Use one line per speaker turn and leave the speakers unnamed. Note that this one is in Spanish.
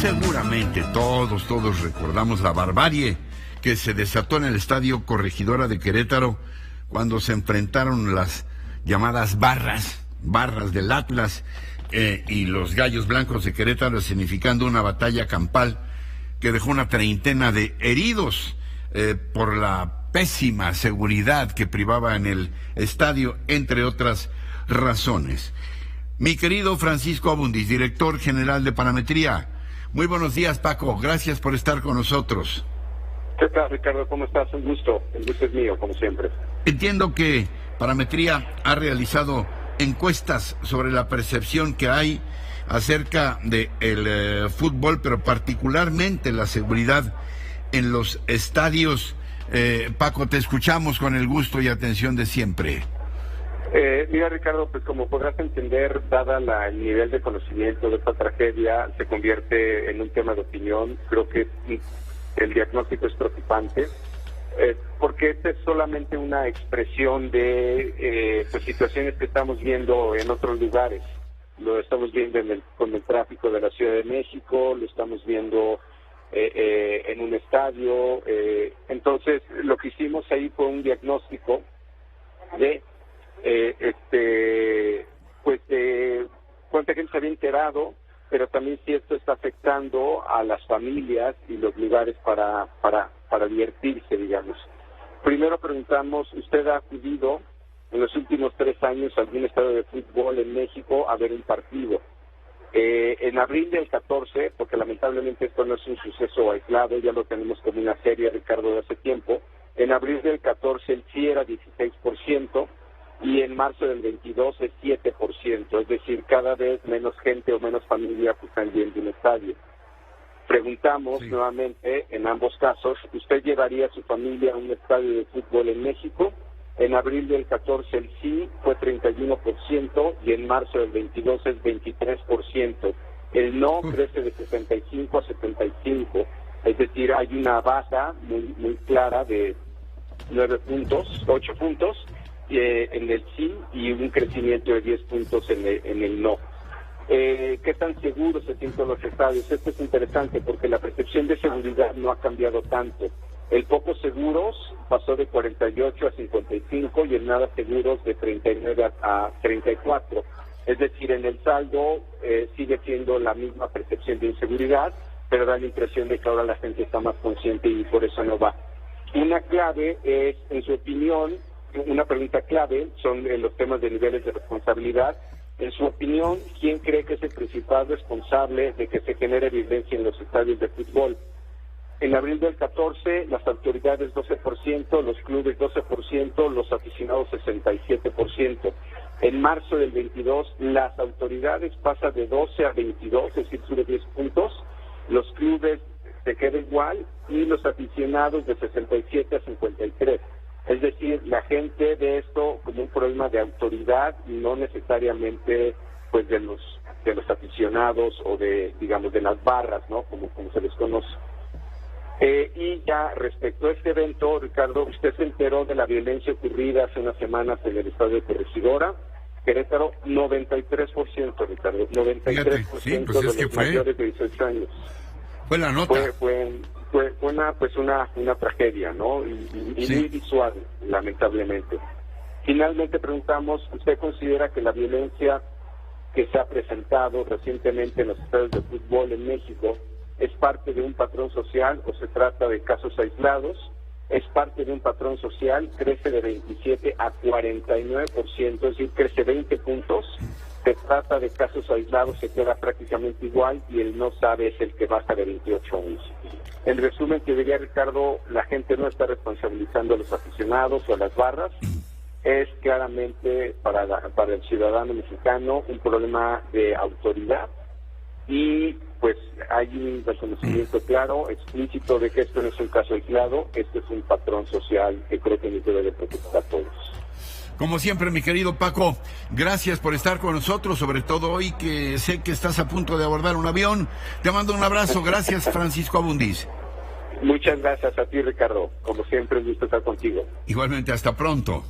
Seguramente todos recordamos la barbarie que se desató en el Estadio Corregidora de Querétaro cuando se enfrentaron las llamadas barras del Atlas y los Gallos Blancos de Querétaro, significando una batalla campal que dejó una treintena de heridos por la pésima seguridad que privaba en el estadio, entre otras razones. Mi querido Francisco Abundis, director general de Parametría. Muy buenos días, Paco. Gracias por estar con nosotros.
¿Qué tal, Ricardo? ¿Cómo estás? Un gusto. El gusto es mío, como siempre.
Entiendo que Parametría ha realizado encuestas sobre la percepción que hay acerca del fútbol, pero particularmente la seguridad en los estadios. Paco, te escuchamos con el gusto y atención de siempre.
Mira, Ricardo, pues como podrás entender, dada el nivel de conocimiento de esta tragedia, se convierte en un tema de opinión. Creo que el diagnóstico es preocupante, porque esta es solamente una expresión de pues, situaciones que estamos viendo en otros lugares. Lo estamos viendo con el tráfico de la Ciudad de México, lo estamos viendo en un estadio. Entonces, lo que hicimos ahí fue un diagnóstico de cuánta gente se había enterado, pero también si esto está afectando a las familias y los lugares para divertirse, digamos. Primero preguntamos, ¿usted ha acudido en los últimos 3 años a algún estadio de fútbol en México a ver un partido? En abril del 14, porque lamentablemente esto no es un suceso aislado, ya lo tenemos como una serie, Ricardo, de hace tiempo. En abril del 14 el sí era 16%, y en marzo del 22 es 7%, es decir, cada vez menos gente o menos familias están yendo a un estadio. Preguntamos nuevamente, en ambos casos, ¿usted llevaría a su familia a un estadio de fútbol en México? En abril del 14 el sí fue 31% y en marzo del 22 es 23%. El no crece de 65 a 75, es decir, hay una baja muy clara de 8 puntos en el sí y un crecimiento de 10 puntos en el no. ¿Qué tan seguros se sienten los estadios? Esto es interesante porque la percepción de seguridad no ha cambiado tanto. El poco seguros pasó de 48 a 55 y el nada seguros de 39 a 34. Es decir, en el saldo sigue siendo la misma percepción de inseguridad, pero da la impresión de que ahora la gente está más consciente y por eso no va. Una clave es, en su opinión, una pregunta clave son los temas de niveles de responsabilidad. En su opinión, ¿quién cree que es el principal responsable de que se genere violencia en los estadios de fútbol? En abril del 14, las autoridades 12%, los clubes 12%, los aficionados 67%. En marzo del 22, las autoridades pasan de 12 a 22, es decir, sube 10 puntos. Los clubes se quedan igual y los aficionados de 67 a 53. Es decir, la gente ve esto como un problema de autoridad y no necesariamente pues de los aficionados o de, digamos, de las barras, ¿no? Como se les conoce. Y ya respecto a este evento, Ricardo, usted se enteró de la violencia ocurrida hace unas semanas en el estadio de Corregidora, Querétaro, 93%, Ricardo, 93%
pues
de los mayores de 18 años.
Fue la nota.
Fue una tragedia, ¿no? Y muy visual, lamentablemente. Finalmente preguntamos, ¿usted considera que la violencia que se ha presentado recientemente en los estadios de fútbol en México es parte de un patrón social o se trata de casos aislados? Es parte de un patrón social, crece de 27 a 49%, es decir, crece 20 puntos. Se trata de casos aislados, se queda prácticamente igual y el no sabe es el que baja de 28 a 11. En resumen, te diría, Ricardo, la gente no está responsabilizando a los aficionados o a las barras. Es claramente para el ciudadano mexicano un problema de autoridad y pues hay un reconocimiento claro, explícito de que esto no es un caso aislado, esto es un patrón social que creo que nos debe de preocupar a todos.
Como siempre, mi querido Paco, gracias por estar con nosotros, sobre todo hoy que sé que estás a punto de abordar un avión. Te mando un abrazo. Gracias, Francisco Abundis.
Muchas gracias a ti, Ricardo. Como siempre, un gusto estar contigo.
Igualmente, hasta pronto.